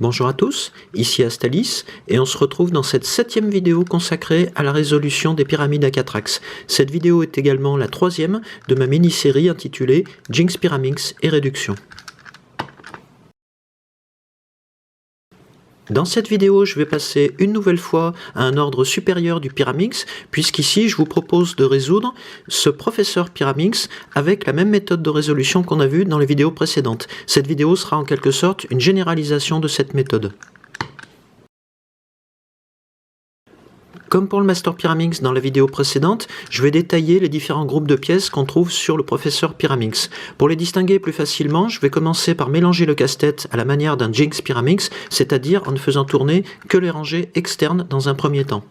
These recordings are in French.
Bonjour à tous, ici Astalis, et on se retrouve dans cette 7e vidéo consacrée à la résolution des pyramides à 4 axes. Cette vidéo est également la 3e de ma mini-série intitulée Jinx Pyraminx et réduction. Dans cette vidéo, je vais passer une nouvelle fois à un ordre supérieur du Pyraminx, puisqu'ici je vous propose de résoudre ce professeur Pyraminx avec la même méthode de résolution qu'on a vue dans les vidéos précédentes. Cette vidéo sera en quelque sorte une généralisation de cette méthode. Comme pour le Master Pyraminx dans la vidéo précédente, je vais détailler les différents groupes de pièces qu'on trouve sur le professeur Pyraminx. Pour les distinguer plus facilement, je vais commencer par mélanger le casse-tête à la manière d'un Jinx Pyraminx, c'est-à-dire en ne faisant tourner que les rangées externes dans un premier temps.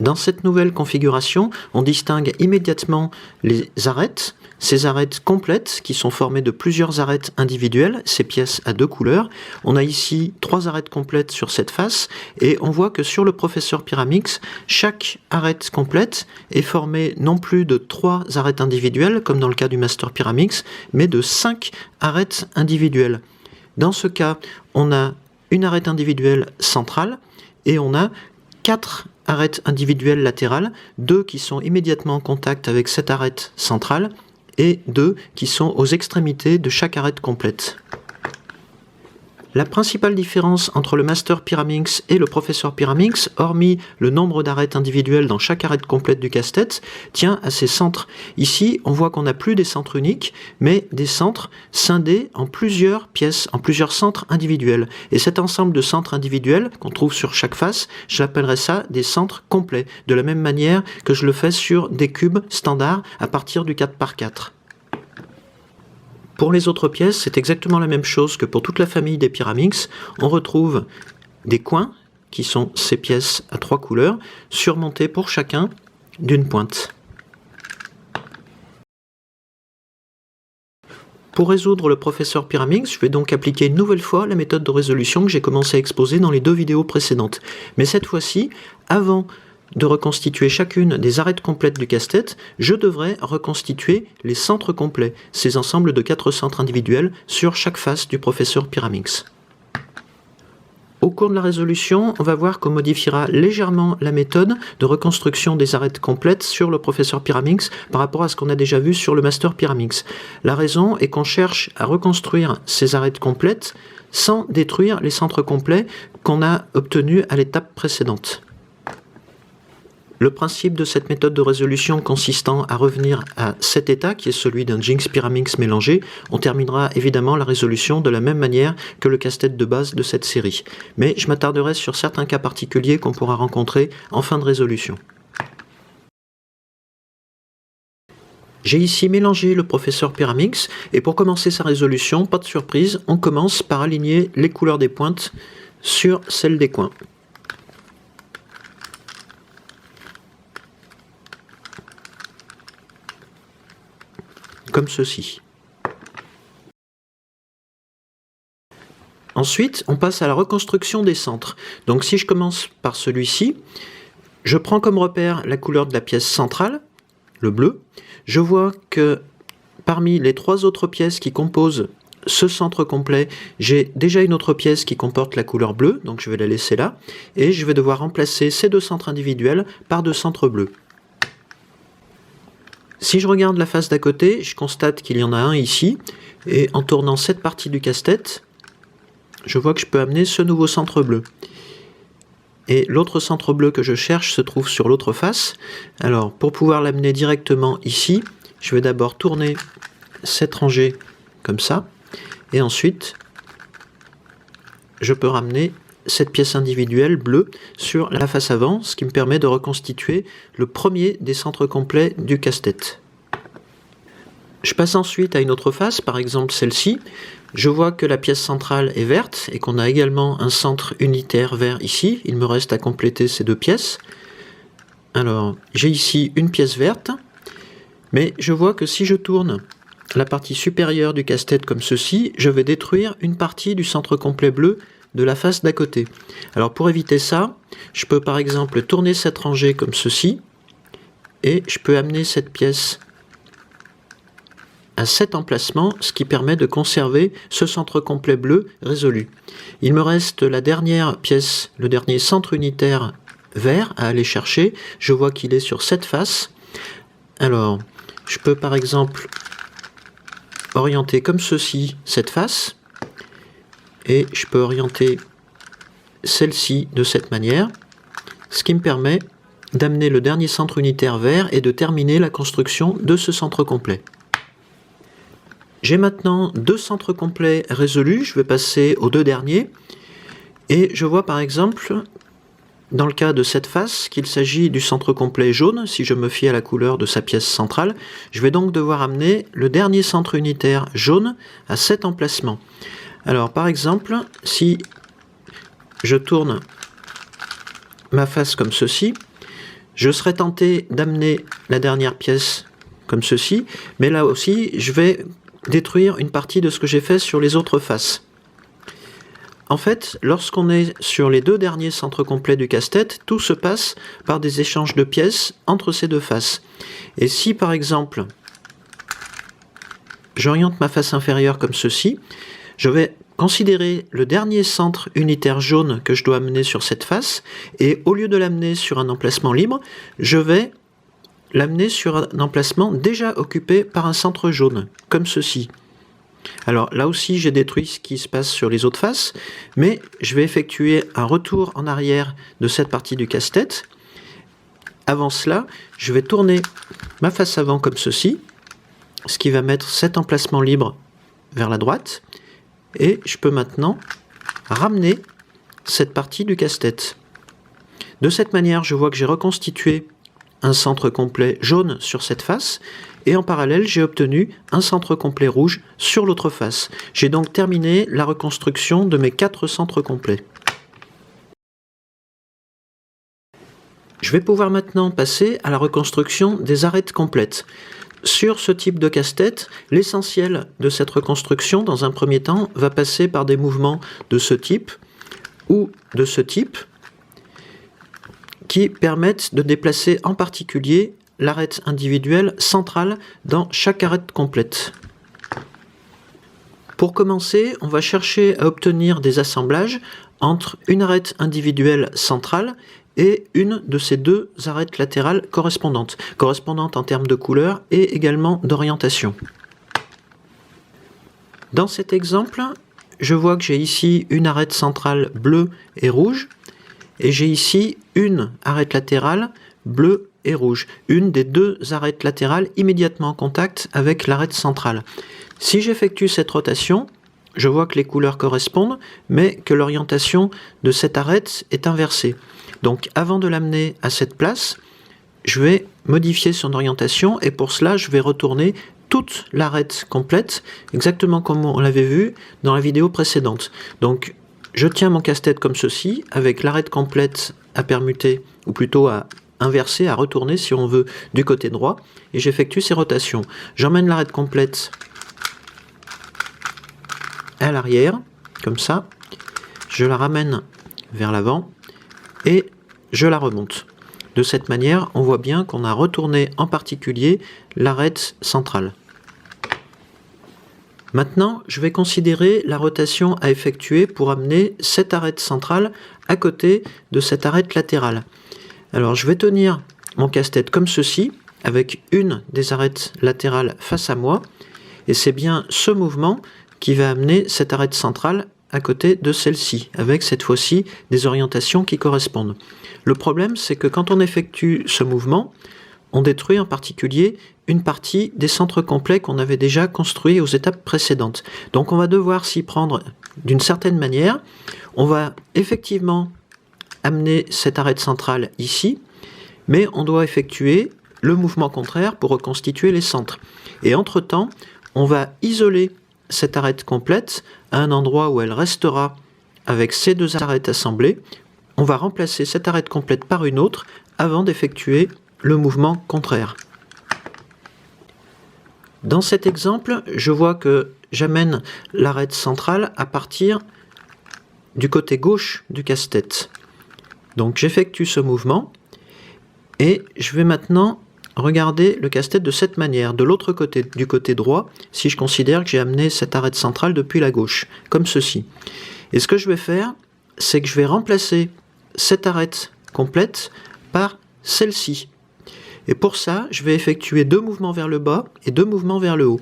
Dans cette nouvelle configuration, on distingue immédiatement les arêtes, ces arêtes complètes qui sont formées de plusieurs arêtes individuelles, ces pièces à deux couleurs. On a ici 3 arêtes complètes sur cette face et on voit que sur le professeur Pyraminx, chaque arête complète est formée non plus de 3 arêtes individuelles comme dans le cas du Master Pyraminx, mais de 5 arêtes individuelles. Dans ce cas, on a une arête individuelle centrale et on a 4 arêtes individuelles latérales, 2 qui sont immédiatement en contact avec cette arête centrale et 2 qui sont aux extrémités de chaque arête complète. La principale différence entre le Master Pyraminx et le Professeur Pyraminx, hormis le nombre d'arêtes individuelles dans chaque arête complète du casse-tête, tient à ses centres. Ici, on voit qu'on n'a plus des centres uniques, mais des centres scindés en plusieurs pièces, en plusieurs centres individuels. Et cet ensemble de centres individuels qu'on trouve sur chaque face, j'appellerais ça des centres complets, de la même manière que je le fais sur des cubes standards à partir du 4×4. Pour les autres pièces, c'est exactement la même chose que pour toute la famille des Pyraminx. On retrouve des coins, qui sont ces pièces à 3 couleurs, surmontés pour chacun d'une pointe. Pour résoudre le professeur Pyraminx, je vais donc appliquer une nouvelle fois la méthode de résolution que j'ai commencé à exposer dans les 2 vidéos précédentes. Mais cette fois-ci, avant de reconstituer chacune des arêtes complètes du casse-tête, je devrais reconstituer les centres complets, ces ensembles de 4 centres individuels sur chaque face du professeur Pyraminx. Au cours de la résolution, on va voir qu'on modifiera légèrement la méthode de reconstruction des arêtes complètes sur le professeur Pyraminx par rapport à ce qu'on a déjà vu sur le Master Pyraminx. La raison est qu'on cherche à reconstruire ces arêtes complètes sans détruire les centres complets qu'on a obtenus à l'étape précédente. Le principe de cette méthode de résolution consistant à revenir à cet état, qui est celui d'un Jinx Pyraminx mélangé, on terminera évidemment la résolution de la même manière que le casse-tête de base de cette série. Mais je m'attarderai sur certains cas particuliers qu'on pourra rencontrer en fin de résolution. J'ai ici mélangé le professeur Pyraminx, et pour commencer sa résolution, pas de surprise, on commence par aligner les couleurs des pointes sur celles des coins. Comme ceci. Ensuite, on passe à la reconstruction des centres. Donc si je commence par celui-ci, je prends comme repère la couleur de la pièce centrale, le bleu. Je vois que parmi les 3 autres pièces qui composent ce centre complet, j'ai déjà une autre pièce qui comporte la couleur bleue, donc je vais la laisser là, et je vais devoir remplacer ces 2 centres individuels par 2 centres bleus. Si je regarde la face d'à côté, je constate qu'il y en a un ici, et en tournant cette partie du casse-tête, je vois que je peux amener ce nouveau centre bleu. Et l'autre centre bleu que je cherche se trouve sur l'autre face. Alors, pour pouvoir l'amener directement ici, je vais d'abord tourner cette rangée comme ça, et ensuite, je peux ramener cette pièce individuelle bleue sur la face avant, ce qui me permet de reconstituer le premier des centres complets du casse-tête. Je passe ensuite à une autre face, par exemple celle-ci. Je vois que la pièce centrale est verte et qu'on a également un centre unitaire vert ici. Il me reste à compléter ces 2 pièces. Alors, j'ai ici une pièce verte, mais je vois que si je tourne la partie supérieure du casse-tête comme ceci, je vais détruire une partie du centre complet bleu de la face d'à côté. Alors pour éviter ça, je peux par exemple tourner cette rangée comme ceci, et je peux amener cette pièce à cet emplacement, ce qui permet de conserver ce centre complet bleu résolu. Il me reste la dernière pièce, le dernier centre unitaire vert à aller chercher. Je vois qu'il est sur cette face. Alors, je peux par exemple orienter comme ceci cette face, et je peux orienter celle-ci de cette manière, ce qui me permet d'amener le dernier centre unitaire vert et de terminer la construction de ce centre complet. J'ai maintenant deux centres complets résolus, je vais passer aux deux derniers, et je vois par exemple, dans le cas de cette face, qu'il s'agit du centre complet jaune, si je me fie à la couleur de sa pièce centrale. Je vais donc devoir amener le dernier centre unitaire jaune à cet emplacement. Alors par exemple, si je tourne ma face comme ceci, je serais tenté d'amener la dernière pièce comme ceci, mais là aussi je vais détruire une partie de ce que j'ai fait sur les autres faces. En fait, lorsqu'on est sur les deux derniers centres complets du casse-tête, tout se passe par des échanges de pièces entre ces deux faces. Et si par exemple, j'oriente ma face inférieure comme ceci, je vais considérer le dernier centre unitaire jaune que je dois amener sur cette face, et au lieu de l'amener sur un emplacement libre, je vais l'amener sur un emplacement déjà occupé par un centre jaune, comme ceci. Alors là aussi j'ai détruit ce qui se passe sur les autres faces, mais je vais effectuer un retour en arrière de cette partie du casse-tête. Avant cela, je vais tourner ma face avant comme ceci, ce qui va mettre cet emplacement libre vers la droite, et je peux maintenant ramener cette partie du casse-tête. De cette manière, je vois que j'ai reconstitué un centre complet jaune sur cette face, et en parallèle j'ai obtenu un centre complet rouge sur l'autre face. J'ai donc terminé la reconstruction de mes 4 centres complets. Je vais pouvoir maintenant passer à la reconstruction des arêtes complètes. Sur ce type de casse-tête, l'essentiel de cette reconstruction, dans un premier temps, va passer par des mouvements de ce type ou de ce type, qui permettent de déplacer en particulier l'arête individuelle centrale dans chaque arête complète. Pour commencer, on va chercher à obtenir des assemblages entre une arête individuelle centrale et une de ces deux arêtes latérales correspondantes en termes de couleur et également d'orientation. Dans cet exemple, je vois que j'ai ici une arête centrale bleue et rouge, et j'ai ici une arête latérale bleue et rouge, une des deux arêtes latérales immédiatement en contact avec l'arête centrale. Si j'effectue cette rotation, je vois que les couleurs correspondent, mais que l'orientation de cette arête est inversée. Donc avant de l'amener à cette place, je vais modifier son orientation, et pour cela je vais retourner toute l'arête complète, exactement comme on l'avait vu dans la vidéo précédente. Donc je tiens mon casse-tête comme ceci, avec l'arête complète à permuter, ou plutôt à inverser, à retourner si on veut, du côté droit, et j'effectue ces rotations. J'emmène l'arête complète à l'arrière, comme ça, je la ramène vers l'avant, et je la remonte. De cette manière, on voit bien qu'on a retourné en particulier l'arête centrale. Maintenant, je vais considérer la rotation à effectuer pour amener cette arête centrale à côté de cette arête latérale. Alors, je vais tenir mon casse-tête comme ceci, avec une des arêtes latérales face à moi, et c'est bien ce mouvement qui va amener cette arête centrale à côté de celle-ci, avec cette fois-ci des orientations qui correspondent. Le problème, c'est que quand on effectue ce mouvement, on détruit en particulier une partie des centres complets qu'on avait déjà construits aux étapes précédentes. Donc on va devoir s'y prendre d'une certaine manière. On va effectivement amener cette arête centrale ici, mais on doit effectuer le mouvement contraire pour reconstituer les centres. Et entre-temps, on va isoler cette arête complète à un endroit où elle restera avec ces deux arêtes assemblées. On va remplacer cette arête complète par une autre avant d'effectuer le mouvement contraire. Dans cet exemple, je vois que j'amène l'arête centrale à partir du côté gauche du casse-tête. Donc j'effectue ce mouvement et je vais maintenant regarder le casse-tête de cette manière. De l'autre côté, du côté droit, si je considère que j'ai amené cette arête centrale depuis la gauche, comme ceci. Et ce que je vais faire, c'est que je vais remplacer cette arête complète par celle-ci. Et pour ça, je vais effectuer 2 mouvements vers le bas et 2 mouvements vers le haut.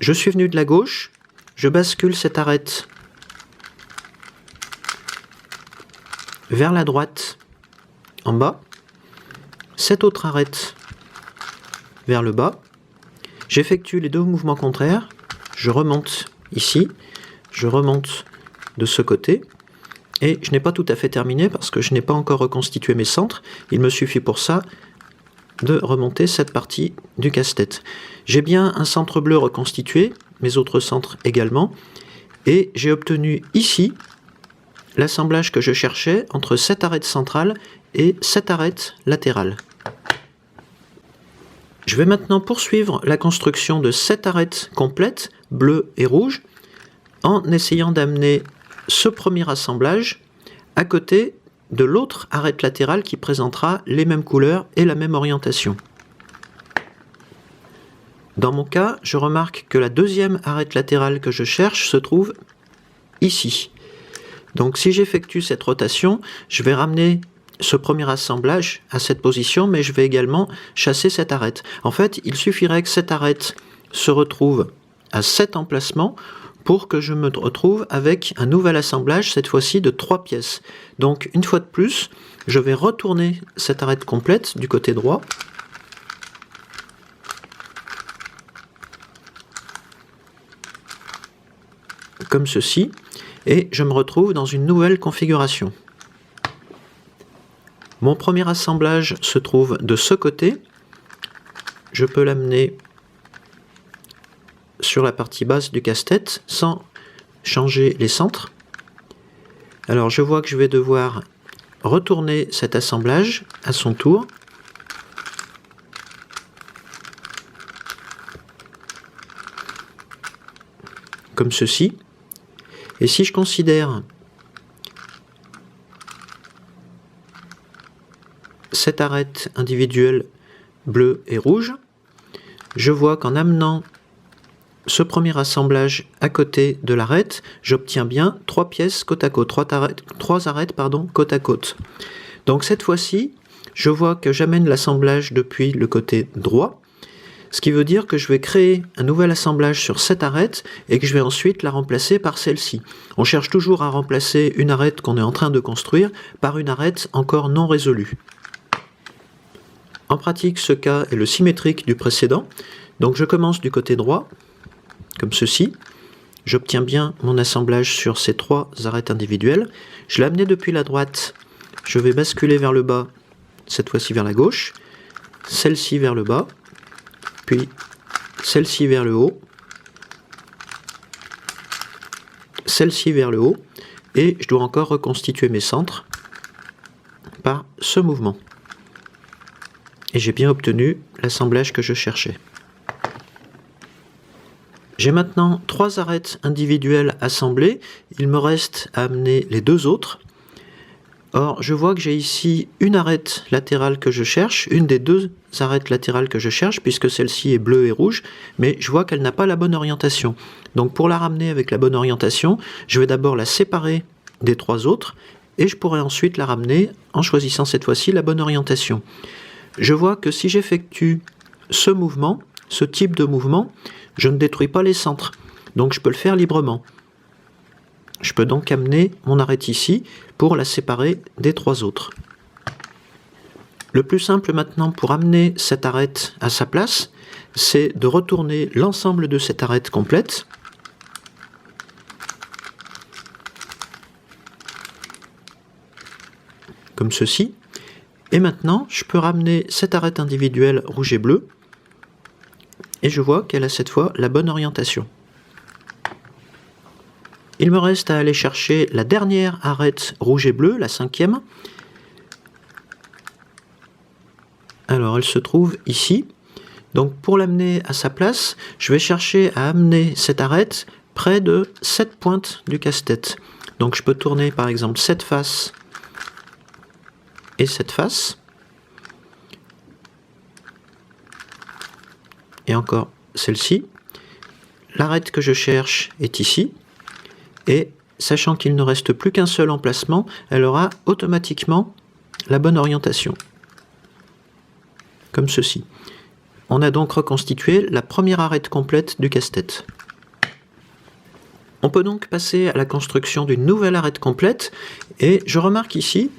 Je suis venu de la gauche, je bascule cette arête vers la droite en bas, cette autre arête vers le bas, j'effectue les 2 mouvements contraires, je remonte ici, je remonte de ce côté, et je n'ai pas tout à fait terminé parce que je n'ai pas encore reconstitué mes centres, il me suffit pour ça de remonter cette partie du casse-tête. J'ai bien un centre bleu reconstitué, mes autres centres également, et j'ai obtenu ici l'assemblage que je cherchais entre cette arête centrale et cette arête latérale. Je vais maintenant poursuivre la construction de cette arête complète, bleue et rouge, en essayant d'amener ce premier assemblage à côté de l'autre arête latérale qui présentera les mêmes couleurs et la même orientation. Dans mon cas, je remarque que la deuxième arête latérale que je cherche se trouve ici. Donc si j'effectue cette rotation, je vais ramener ce premier assemblage à cette position, mais je vais également chasser cette arête. En fait, il suffirait que cette arête se retrouve à cet emplacement pour que je me retrouve avec un nouvel assemblage, cette fois-ci de 3 pièces. Donc une fois de plus, je vais retourner cette arête complète du côté droit. Comme ceci, et je me retrouve dans une nouvelle configuration. Mon premier assemblage se trouve de ce côté. Je peux l'amener sur la partie basse du casse-tête sans changer les centres. Alors je vois que je vais devoir retourner cet assemblage à son tour. Comme ceci. Et si je considère cette arête individuelle bleue et rouge, je vois qu'en amenant ce premier assemblage à côté de l'arête, j'obtiens bien 3 pièces côte à côte, 3 arêtes côte à côte. Donc cette fois-ci, je vois que j'amène l'assemblage depuis le côté droit, ce qui veut dire que je vais créer un nouvel assemblage sur cette arête et que je vais ensuite la remplacer par celle-ci. On cherche toujours à remplacer une arête qu'on est en train de construire par une arête encore non résolue. En pratique, ce cas est le symétrique du précédent. Donc je commence du côté droit, comme ceci. J'obtiens bien mon assemblage sur ces 3 arêtes individuelles. Je l'ai amené depuis la droite. Je vais basculer vers le bas, cette fois-ci vers la gauche. Celle-ci vers le bas. Puis celle-ci vers le haut. Celle-ci vers le haut. Et je dois encore reconstituer mes centres par ce mouvement. Et j'ai bien obtenu l'assemblage que je cherchais. J'ai maintenant 3 arêtes individuelles assemblées. Il me reste à amener les 2 autres. Or, je vois que j'ai ici une arête latérale que je cherche, une des 2 arêtes latérales que je cherche, puisque celle-ci est bleue et rouge, mais je vois qu'elle n'a pas la bonne orientation. Donc pour la ramener avec la bonne orientation, je vais d'abord la séparer des 3 autres, et je pourrai ensuite la ramener en choisissant cette fois-ci la bonne orientation. Je vois que si j'effectue ce mouvement, ce type de mouvement, je ne détruis pas les centres, donc je peux le faire librement. Je peux donc amener mon arête ici pour la séparer des 3 autres. Le plus simple maintenant pour amener cette arête à sa place, c'est de retourner l'ensemble de cette arête complète. Comme ceci. Et maintenant, je peux ramener cette arête individuelle rouge et bleu. Et je vois qu'elle a cette fois la bonne orientation. Il me reste à aller chercher la dernière arête rouge et bleu, la 5e. Alors elle se trouve ici. Donc pour l'amener à sa place, je vais chercher à amener cette arête près de cette pointe du casse-tête. Donc je peux tourner par exemple cette face et cette face. et encore celle-ci. L'arête que je cherche est ici, et sachant qu'il ne reste plus qu'un seul emplacement, elle aura automatiquement la bonne orientation, comme ceci. On a donc reconstitué la première arête complète du casse-tête. On peut donc passer à la construction d'une nouvelle arête complète, et je remarque ici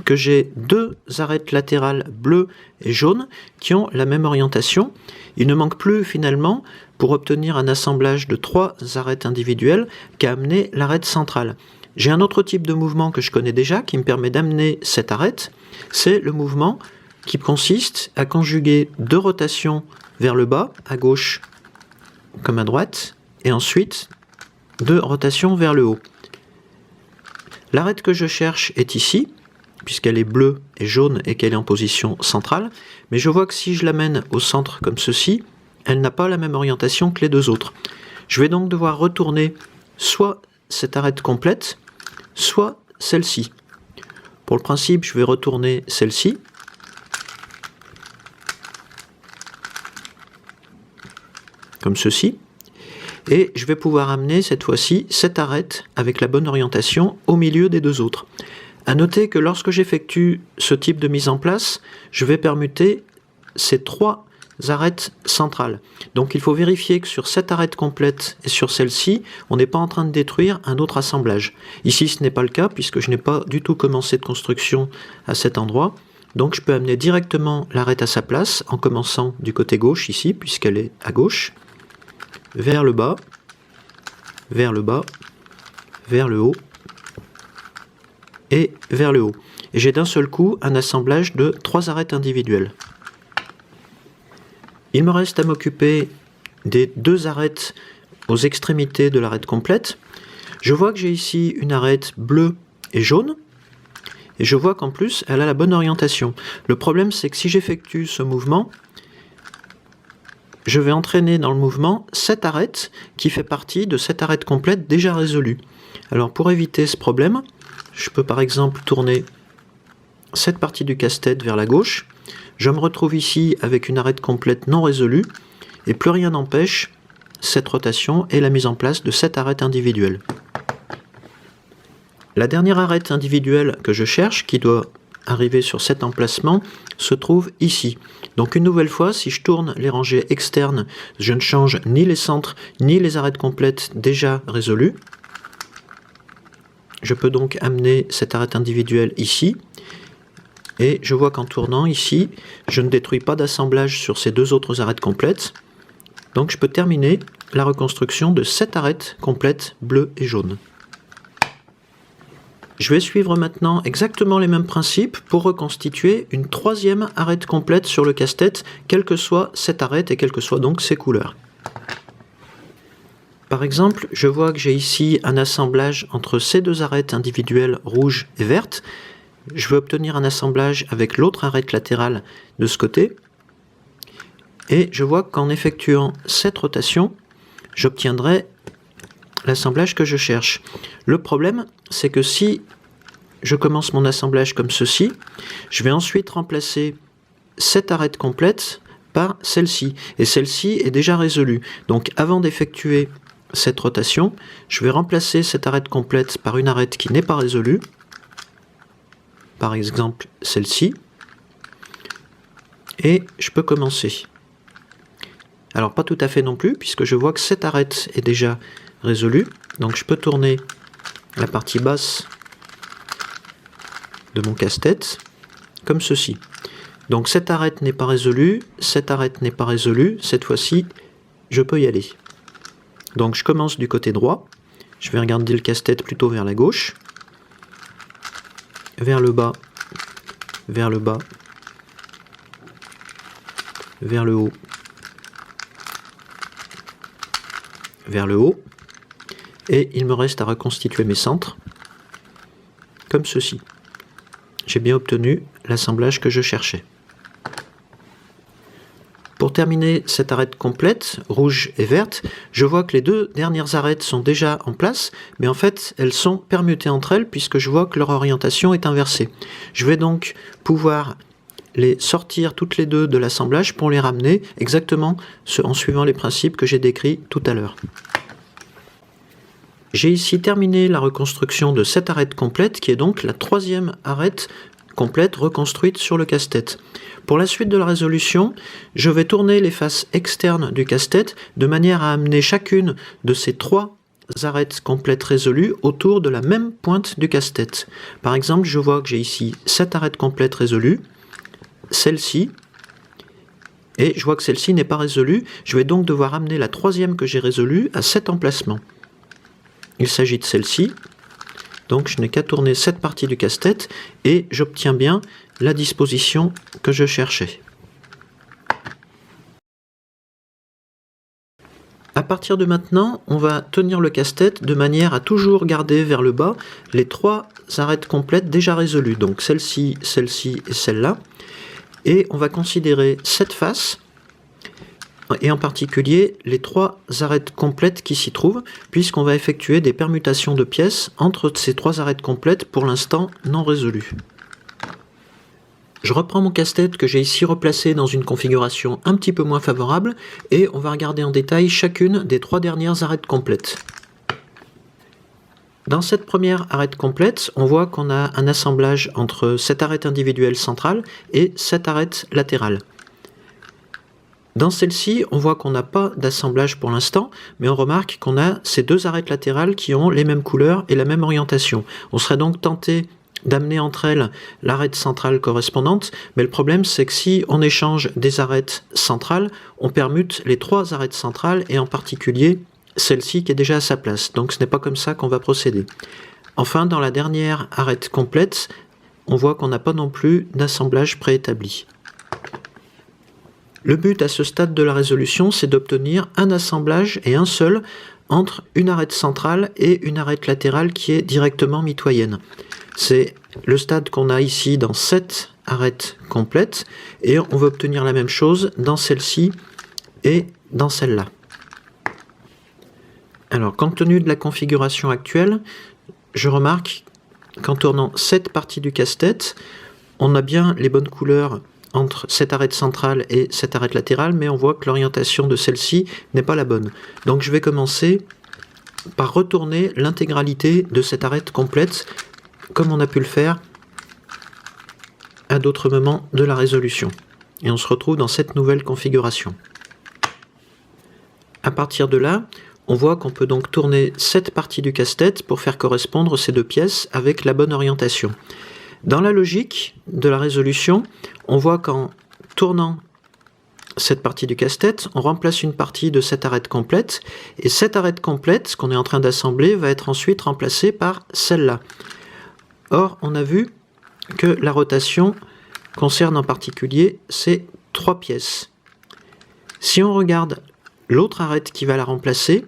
que j'ai deux arêtes latérales bleues et jaunes qui ont la même orientation. Il ne manque plus finalement, pour obtenir un assemblage de 3 arêtes individuelles, qu'à amener l'arête centrale. J'ai un autre type de mouvement que je connais déjà qui me permet d'amener cette arête. C'est le mouvement qui consiste à conjuguer 2 rotations vers le bas, à gauche comme à droite, et ensuite 2 rotations vers le haut. L'arête que je cherche est ici, puisqu'elle est bleue et jaune et qu'elle est en position centrale, mais je vois que si je l'amène au centre comme ceci, elle n'a pas la même orientation que les deux autres. Je vais donc devoir retourner soit cette arête complète, soit celle-ci. Pour le principe, je vais retourner celle-ci, comme ceci, et je vais pouvoir amener cette fois-ci cette arête avec la bonne orientation au milieu des deux autres. À noter que lorsque j'effectue ce type de mise en place, je vais permuter ces 3 arêtes centrales. Donc il faut vérifier que sur cette arête complète et sur celle-ci, on n'est pas en train de détruire un autre assemblage. Ici ce n'est pas le cas puisque je n'ai pas du tout commencé de construction à cet endroit. Donc je peux amener directement l'arête à sa place en commençant du côté gauche ici, puisqu'elle est à gauche, vers le bas, vers le bas, vers le haut, et vers le haut. Et j'ai d'un seul coup un assemblage de 3 arêtes individuelles. Il me reste à m'occuper des 2 arêtes aux extrémités de l'arête complète. Je vois que j'ai ici une arête bleue et jaune, et je vois qu'en plus elle a la bonne orientation. Le problème c'est que si j'effectue ce mouvement, je vais entraîner dans le mouvement cette arête qui fait partie de cette arête complète déjà résolue. Alors pour éviter ce problème, je peux par exemple tourner cette partie du casse-tête vers la gauche. Je me retrouve ici avec une arête complète non résolue et plus rien n'empêche cette rotation et la mise en place de cette arête individuelle. La dernière arête individuelle que je cherche, qui doit arriver sur cet emplacement, se trouve ici. Donc une nouvelle fois, si je tourne les rangées externes, je ne change ni les centres ni les arêtes complètes déjà résolues. Je peux donc amener cette arête individuelle ici, et je vois qu'en tournant ici, je ne détruis pas d'assemblage sur ces 2 autres arêtes complètes, donc je peux terminer la reconstruction de cette arête complète bleue et jaune. Je vais suivre maintenant exactement les mêmes principes pour reconstituer une 3e arête complète sur le casse-tête, quelle que soit cette arête et quelles que soient donc ses couleurs. Par exemple, je vois que j'ai ici un assemblage entre ces 2 arêtes individuelles rouges et vertes. Je veux obtenir un assemblage avec l'autre arête latérale de ce côté. Et je vois qu'en effectuant cette rotation, j'obtiendrai l'assemblage que je cherche. Le problème, c'est que si je commence mon assemblage comme ceci, je vais ensuite remplacer cette arête complète par celle-ci. Et celle-ci est déjà résolue. Donc avant d'effectuer cette rotation, je vais remplacer cette arête complète par une arête qui n'est pas résolue, par exemple celle-ci, et je peux commencer. Alors pas tout à fait non plus, puisque je vois que cette arête est déjà résolue, donc je peux tourner la partie basse de mon casse-tête comme ceci. Donc cette arête n'est pas résolue, cette arête n'est pas résolue, cette fois-ci je peux y aller. Donc je commence du côté droit, je vais regarder le casse-tête plutôt vers la gauche, vers le bas, vers le bas, vers le haut, vers le haut, et il me reste à reconstituer mes centres, comme ceci. J'ai bien obtenu l'assemblage que je cherchais. Pour terminer cette arête complète, rouge et verte, je vois que les 2 dernières arêtes sont déjà en place, mais en fait elles sont permutées entre elles puisque je vois que leur orientation est inversée. Je vais donc pouvoir les sortir toutes les deux de l'assemblage pour les ramener exactement en suivant les principes que j'ai décrits tout à l'heure. J'ai ici terminé la reconstruction de cette arête complète, qui est donc la troisième arête complète reconstruite sur le casse-tête. Pour la suite de la résolution, je vais tourner les faces externes du casse-tête de manière à amener chacune de ces trois arêtes complètes résolues autour de la même pointe du casse-tête. Par exemple, je vois que j'ai ici cette arête complète résolue, celle-ci, et je vois que celle-ci n'est pas résolue. Je vais donc devoir amener la troisième que j'ai résolue à cet emplacement. Il s'agit de celle-ci, donc je n'ai qu'à tourner cette partie du casse-tête et j'obtiens bien la disposition que je cherchais. À partir de maintenant, on va tenir le casse-tête de manière à toujours garder vers le bas les trois arêtes complètes déjà résolues, donc celle-ci, celle-ci et celle-là. Et on va considérer cette face, et en particulier les trois arêtes complètes qui s'y trouvent, puisqu'on va effectuer des permutations de pièces entre ces trois arêtes complètes pour l'instant non résolues. Je reprends mon casse-tête que j'ai ici replacé dans une configuration un petit peu moins favorable, et on va regarder en détail chacune des trois dernières arêtes complètes. Dans cette première arête complète, on voit qu'on a un assemblage entre cette arête individuelle centrale et cette arête latérale. Dans celle-ci, on voit qu'on n'a pas d'assemblage pour l'instant, mais on remarque qu'on a ces deux arêtes latérales qui ont les mêmes couleurs et la même orientation. On serait donc tenté d'amener entre elles l'arête centrale correspondante, mais le problème c'est que si on échange des arêtes centrales, on permute les trois arêtes centrales et en particulier celle-ci qui est déjà à sa place. Donc ce n'est pas comme ça qu'on va procéder. Enfin, dans la dernière arête complète, on voit qu'on n'a pas non plus d'assemblage préétabli. Le but à ce stade de la résolution, c'est d'obtenir un assemblage et un seul entre une arête centrale et une arête latérale qui est directement mitoyenne. C'est le stade qu'on a ici dans cette arête complète et on va obtenir la même chose dans celle-ci et dans celle-là. Alors, compte tenu de la configuration actuelle, je remarque qu'en tournant cette partie du casse-tête, on a bien les bonnes couleurs entre cette arête centrale et cette arête latérale, mais on voit que l'orientation de celle-ci n'est pas la bonne. Donc je vais commencer par retourner l'intégralité de cette arête complète, comme on a pu le faire à d'autres moments de la résolution. Et on se retrouve dans cette nouvelle configuration. À partir de là, on voit qu'on peut donc tourner cette partie du casse-tête pour faire correspondre ces deux pièces avec la bonne orientation. Dans la logique de la résolution, on voit qu'en tournant cette partie du casse-tête, on remplace une partie de cette arête complète, et cette arête complète, ce qu'on est en train d'assembler, va être ensuite remplacée par celle-là. Or, on a vu que la rotation concerne en particulier ces trois pièces. Si on regarde l'autre arête qui va la remplacer,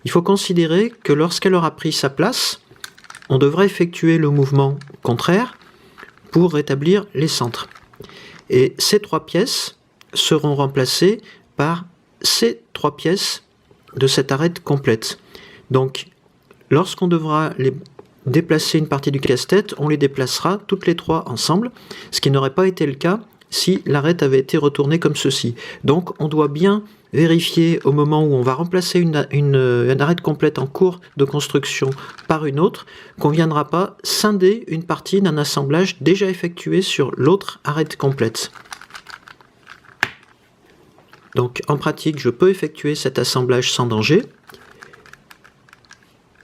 il faut considérer que lorsqu'elle aura pris sa place, on devrait effectuer le mouvement contraire pour rétablir les centres. Et ces trois pièces seront remplacées par ces trois pièces de cette arête complète. Donc, lorsqu'on devra déplacer une partie du casse-tête, on les déplacera toutes les trois ensemble, ce qui n'aurait pas été le cas si l'arête avait été retournée comme ceci. Donc, on doit bien vérifier au moment où on va remplacer une arête complète en cours de construction par une autre, qu'on ne viendra pas scinder une partie d'un assemblage déjà effectué sur l'autre arête complète. Donc en pratique, je peux effectuer cet assemblage sans danger.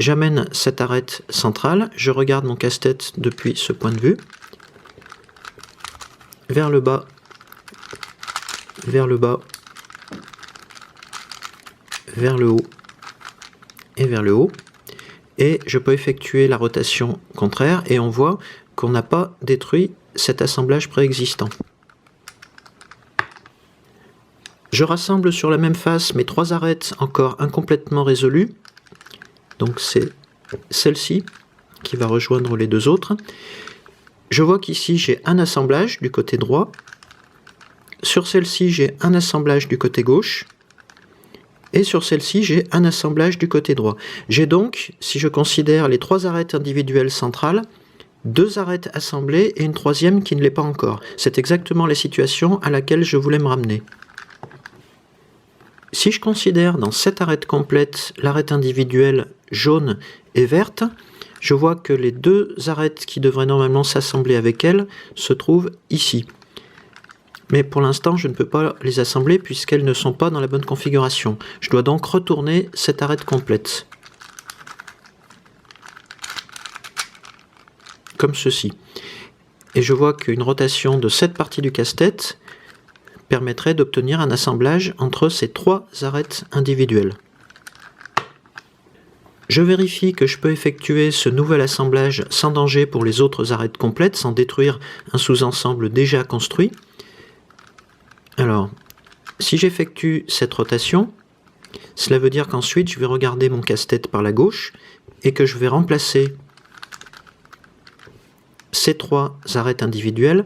J'amène cette arête centrale, je regarde mon casse-tête depuis ce point de vue, vers le bas, vers le bas, vers le haut et vers le haut, et je peux effectuer la rotation contraire et on voit qu'on n'a pas détruit cet assemblage préexistant. Je rassemble sur la même face mes trois arêtes encore incomplètement résolues, donc c'est celle-ci qui va rejoindre les deux autres. Je vois qu'ici j'ai un assemblage du côté droit, sur celle-ci j'ai un assemblage du côté gauche, et sur celle-ci, j'ai un assemblage du côté droit. J'ai donc, si je considère les trois arêtes individuelles centrales, 2 arêtes assemblées et une troisième qui ne l'est pas encore. C'est exactement la situation à laquelle je voulais me ramener. Si je considère dans cette arête complète l'arête individuelle jaune et verte, je vois que les 2 arêtes qui devraient normalement s'assembler avec elle se trouvent ici. Mais pour l'instant, je ne peux pas les assembler puisqu'elles ne sont pas dans la bonne configuration. Je dois donc retourner cette arête complète. Comme ceci. Et je vois qu'une rotation de cette partie du casse-tête permettrait d'obtenir un assemblage entre ces 3 arêtes individuelles. Je vérifie que je peux effectuer ce nouvel assemblage sans danger pour les autres arêtes complètes, sans détruire un sous-ensemble déjà construit. Alors, si j'effectue cette rotation, cela veut dire qu'ensuite je vais regarder mon casse-tête par la gauche et que je vais remplacer ces 3 arêtes individuelles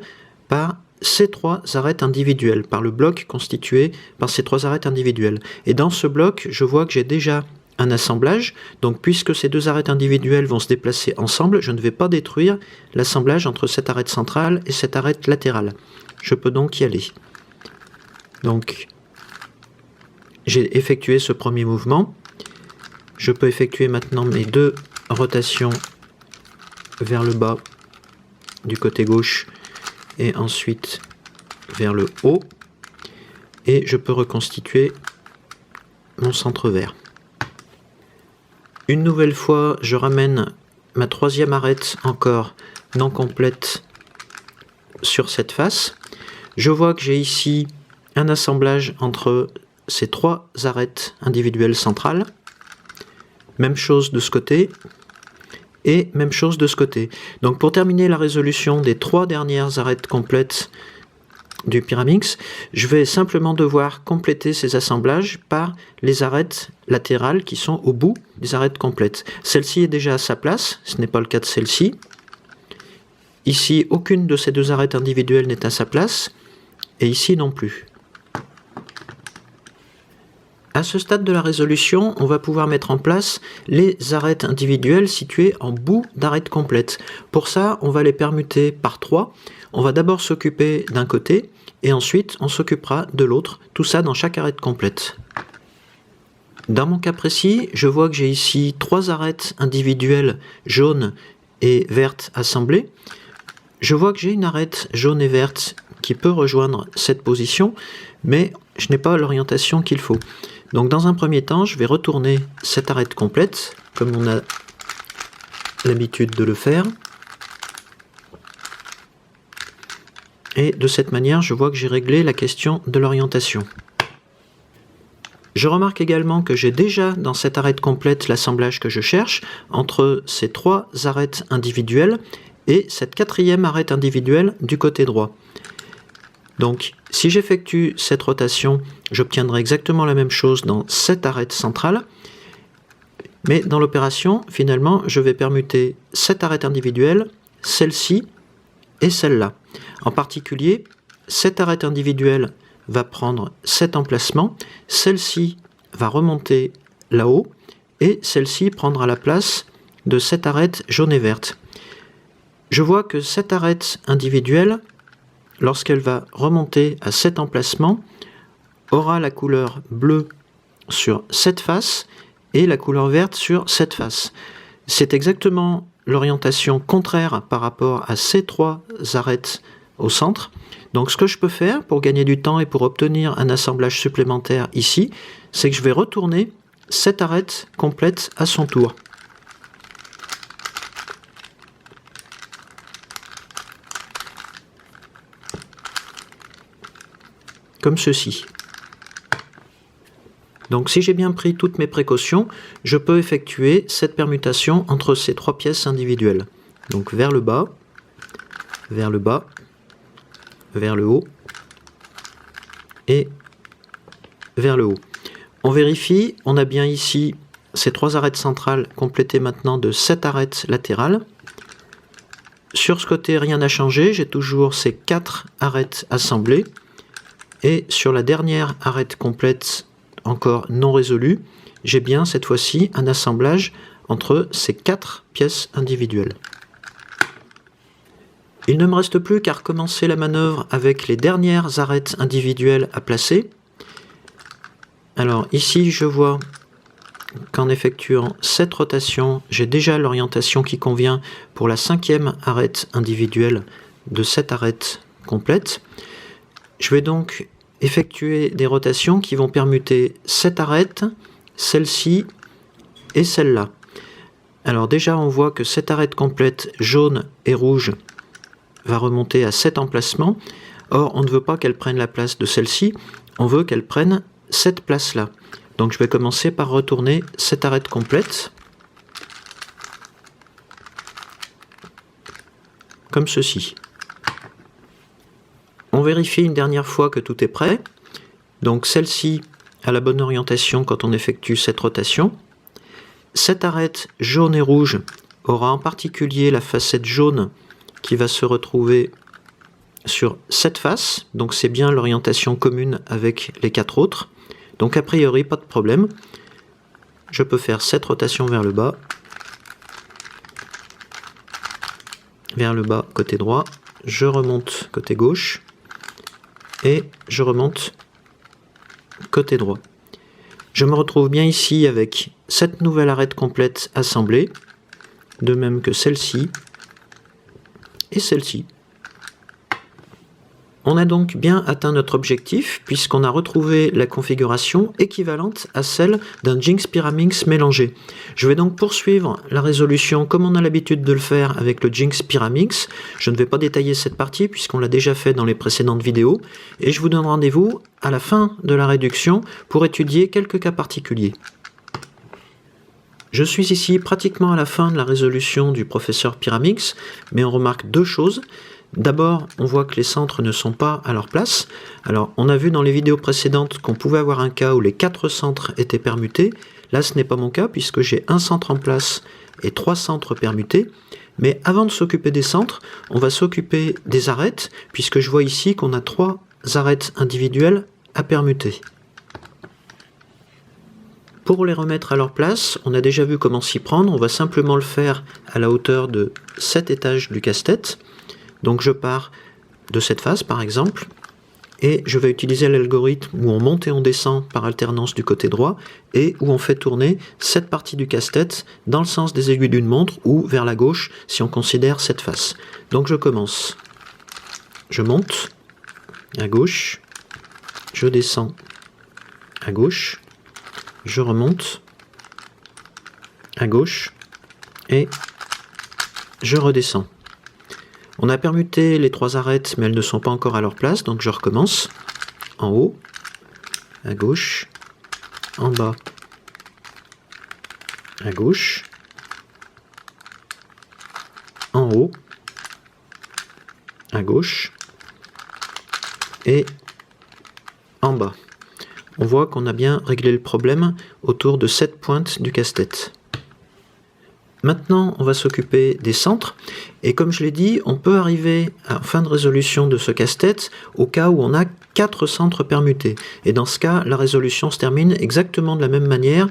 par ces 3 arêtes individuelles, par le bloc constitué par ces 3 arêtes individuelles. Et dans ce bloc, je vois que j'ai déjà un assemblage, donc puisque ces 2 arêtes individuelles vont se déplacer ensemble, je ne vais pas détruire l'assemblage entre cette arête centrale et cette arête latérale. Je peux donc y aller. Donc, j'ai effectué ce premier mouvement. Je peux effectuer maintenant mes 2 rotations vers le bas du côté gauche et ensuite vers le haut. Et je peux reconstituer mon centre vert. Une nouvelle fois, je ramène ma troisième arête encore non complète sur cette face. Je vois que j'ai ici un assemblage entre ces 3 arêtes individuelles centrales. Même chose de ce côté et même chose de ce côté. Donc pour terminer la résolution des 3 dernières arêtes complètes du Pyramix, je vais simplement devoir compléter ces assemblages par les arêtes latérales qui sont au bout des arêtes complètes. Celle-ci est déjà à sa place, ce n'est pas le cas de celle-ci. Ici, aucune de ces 2 arêtes individuelles n'est à sa place, et ici non plus. À ce stade de la résolution, on va pouvoir mettre en place les arêtes individuelles situées en bout d'arête complète. Pour ça, on va les permuter par 3. On va d'abord s'occuper d'un côté, et ensuite on s'occupera de l'autre, tout ça dans chaque arête complète. Dans mon cas précis, je vois que j'ai ici 3 arêtes individuelles jaunes et vertes assemblées. Je vois que j'ai une arête jaune et verte qui peut rejoindre cette position, mais je n'ai pas l'orientation qu'il faut. Donc dans un premier temps, je vais retourner cette arête complète, comme on a l'habitude de le faire. Et de cette manière, je vois que j'ai réglé la question de l'orientation. Je remarque également que j'ai déjà dans cette arête complète l'assemblage que je cherche entre ces 3 arêtes individuelles et cette 4e arête individuelle du côté droit. Donc, si j'effectue cette rotation, j'obtiendrai exactement la même chose dans cette arête centrale. Mais dans l'opération, finalement, je vais permuter cette arête individuelle, celle-ci et celle-là. En particulier, cette arête individuelle va prendre cet emplacement, celle-ci va remonter là-haut, et celle-ci prendra la place de cette arête jaune et verte. Je vois que cette arête individuelle, lorsqu'elle va remonter à cet emplacement, aura la couleur bleue sur cette face et la couleur verte sur cette face. C'est exactement l'orientation contraire par rapport à ces 3 arêtes au centre. Donc ce que je peux faire pour gagner du temps et pour obtenir un assemblage supplémentaire ici, c'est que je vais retourner cette arête complète à son tour. Comme ceci. Donc si j'ai bien pris toutes mes précautions, je peux effectuer cette permutation entre ces 3 pièces individuelles. Donc vers le bas, vers le bas, vers le haut et vers le haut. On vérifie, on a bien ici ces 3 arêtes centrales complétées maintenant de 7 arêtes latérales. Sur ce côté, rien n'a changé, j'ai toujours ces 4 arêtes assemblées. Et sur la dernière arête complète encore non résolue, j'ai bien cette fois-ci un assemblage entre ces 4 pièces individuelles. Il ne me reste plus qu'à recommencer la manœuvre avec les dernières arêtes individuelles à placer. Alors ici, je vois qu'en effectuant cette rotation, j'ai déjà l'orientation qui convient pour la 5e arête individuelle de cette arête complète. Je vais donc effectuer des rotations qui vont permuter cette arête, celle-ci et celle-là. Alors déjà, on voit que cette arête complète jaune et rouge va remonter à cet emplacement. Or, on ne veut pas qu'elle prenne la place de celle-ci, on veut qu'elle prenne cette place-là. Donc je vais commencer par retourner cette arête complète, comme ceci. On vérifie une dernière fois que tout est prêt. Donc celle-ci a la bonne orientation quand on effectue cette rotation. Cette arête jaune et rouge aura en particulier la facette jaune qui va se retrouver sur cette face. Donc c'est bien l'orientation commune avec les 4 autres. Donc a priori, pas de problème. Je peux faire cette rotation vers le bas côté droit, je remonte côté gauche et je remonte côté droit. Je me retrouve bien ici avec cette nouvelle arête complète assemblée, de même que celle-ci et celle-ci. On a donc bien atteint notre objectif puisqu'on a retrouvé la configuration équivalente à celle d'un Jinx Pyraminx mélangé. Je vais donc poursuivre la résolution comme on a l'habitude de le faire avec le Jinx Pyraminx. Je ne vais pas détailler cette partie puisqu'on l'a déjà fait dans les précédentes vidéos et je vous donne rendez-vous à la fin de la réduction pour étudier quelques cas particuliers. Je suis ici pratiquement à la fin de la résolution du professeur Pyraminx, mais on remarque deux choses. D'abord, on voit que les centres ne sont pas à leur place. Alors, on a vu dans les vidéos précédentes qu'on pouvait avoir un cas où les 4 centres étaient permutés. Là, ce n'est pas mon cas puisque j'ai un centre en place et 3 centres permutés. Mais avant de s'occuper des centres, on va s'occuper des arêtes, puisque je vois ici qu'on a 3 arêtes individuelles à permuter. Pour les remettre à leur place, on a déjà vu comment s'y prendre. On va simplement le faire à la hauteur de cet étage du casse-tête. Donc je pars de cette face par exemple, et je vais utiliser l'algorithme où on monte et on descend par alternance du côté droit, et où on fait tourner cette partie du casse-tête dans le sens des aiguilles d'une montre, ou vers la gauche si on considère cette face. Donc je commence, je monte à gauche, je descends à gauche, je remonte à gauche, et je redescends. On a permuté les 3 arêtes, mais elles ne sont pas encore à leur place, donc je recommence. En haut, à gauche, en bas, à gauche, en haut, à gauche, et en bas. On voit qu'on a bien réglé le problème autour de cette pointe du casse-tête. Maintenant, on va s'occuper des centres, et comme je l'ai dit, on peut arriver à fin de résolution de ce casse-tête au cas où on a 4 centres permutés. Et dans ce cas, la résolution se termine exactement de la même manière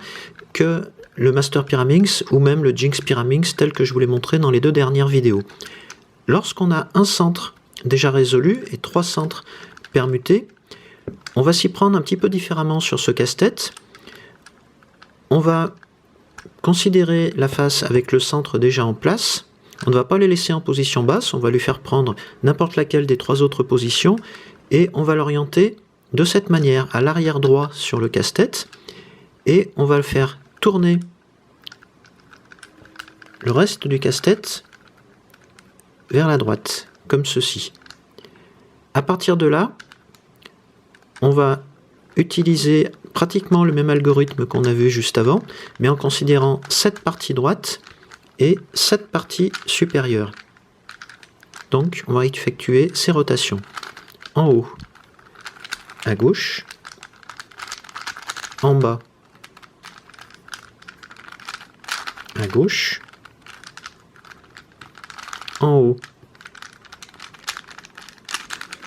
que le Master Pyraminx ou même le Jinx Pyraminx tel que je vous l'ai montré dans les 2 dernières vidéos. Lorsqu'on a un centre déjà résolu et 3 centres permutés, on va s'y prendre un petit peu différemment sur ce casse-tête. On va considérer la face avec le centre déjà en place. On ne va pas les laisser en position basse, on va lui faire prendre n'importe laquelle des 3 autres positions et on va l'orienter de cette manière à l'arrière droit sur le casse-tête et on va le faire tourner le reste du casse-tête vers la droite, comme ceci. À partir de là, on va utiliser pratiquement le même algorithme qu'on a vu juste avant, mais en considérant cette partie droite et cette partie supérieure. Donc, on va effectuer ces rotations. En haut, à gauche, en bas, à gauche, en haut,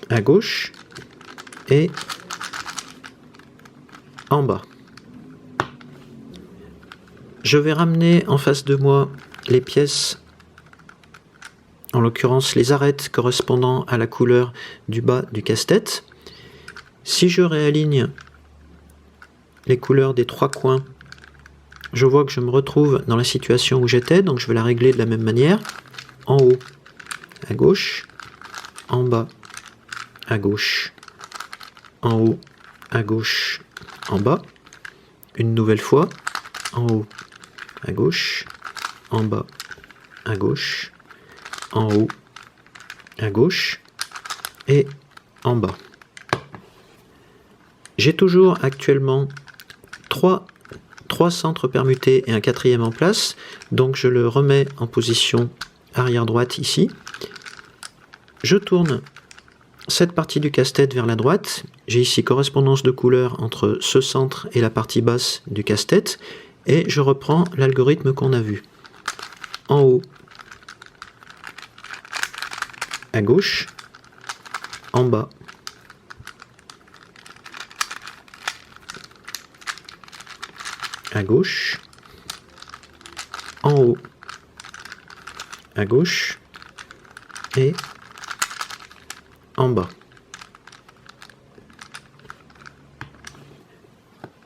à gauche, et en bas. Je vais ramener en face de moi les pièces en l'occurrence les arêtes correspondant à la couleur du bas du casse-tête. Si je réaligne les couleurs des 3 coins, je vois que je me retrouve dans la situation où j'étais, donc je vais la régler de la même manière. En haut, à gauche, en bas, à gauche, en haut, à gauche, en bas. Une nouvelle fois, en haut, à gauche, en bas, à gauche, en haut, à gauche et en bas. J'ai toujours actuellement 3 centres permutés et un 4e en place, donc je le remets en position arrière droite ici. Je tourne cette partie du casse-tête vers la droite. J'ai ici correspondance de couleurs entre ce centre et la partie basse du casse-tête, et je reprends l'algorithme qu'on a vu. En haut, à gauche, en bas, à gauche, en haut, à gauche et en bas.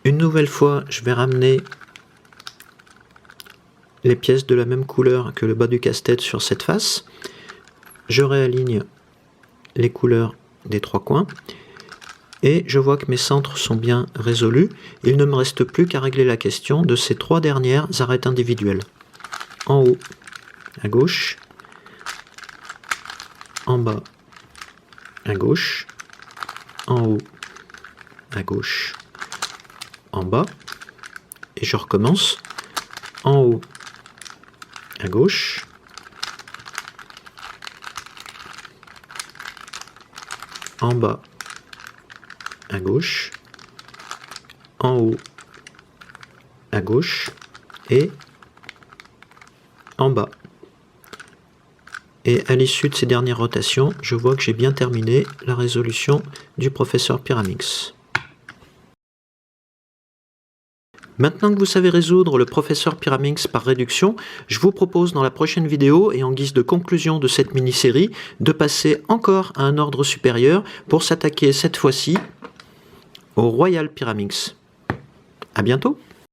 Une nouvelle fois, je vais ramener les pièces de la même couleur que le bas du casse-tête sur cette face. Je réaligne les couleurs des 3 coins et je vois que mes centres sont bien résolus. Il ne me reste plus qu'à régler la question de ces 3 dernières arêtes individuelles. En haut, à gauche, en bas, à gauche, en haut, à gauche, en bas, et je recommence. En haut, à gauche, en bas, à gauche, en haut, à gauche et en bas. Et à l'issue de ces dernières rotations, je vois que j'ai bien terminé la résolution du professeur Pyraminx. Maintenant que vous savez résoudre le professeur Pyraminx par réduction, je vous propose dans la prochaine vidéo, et en guise de conclusion de cette mini-série, de passer encore à un ordre supérieur pour s'attaquer cette fois-ci au Royal Pyraminx. À bientôt!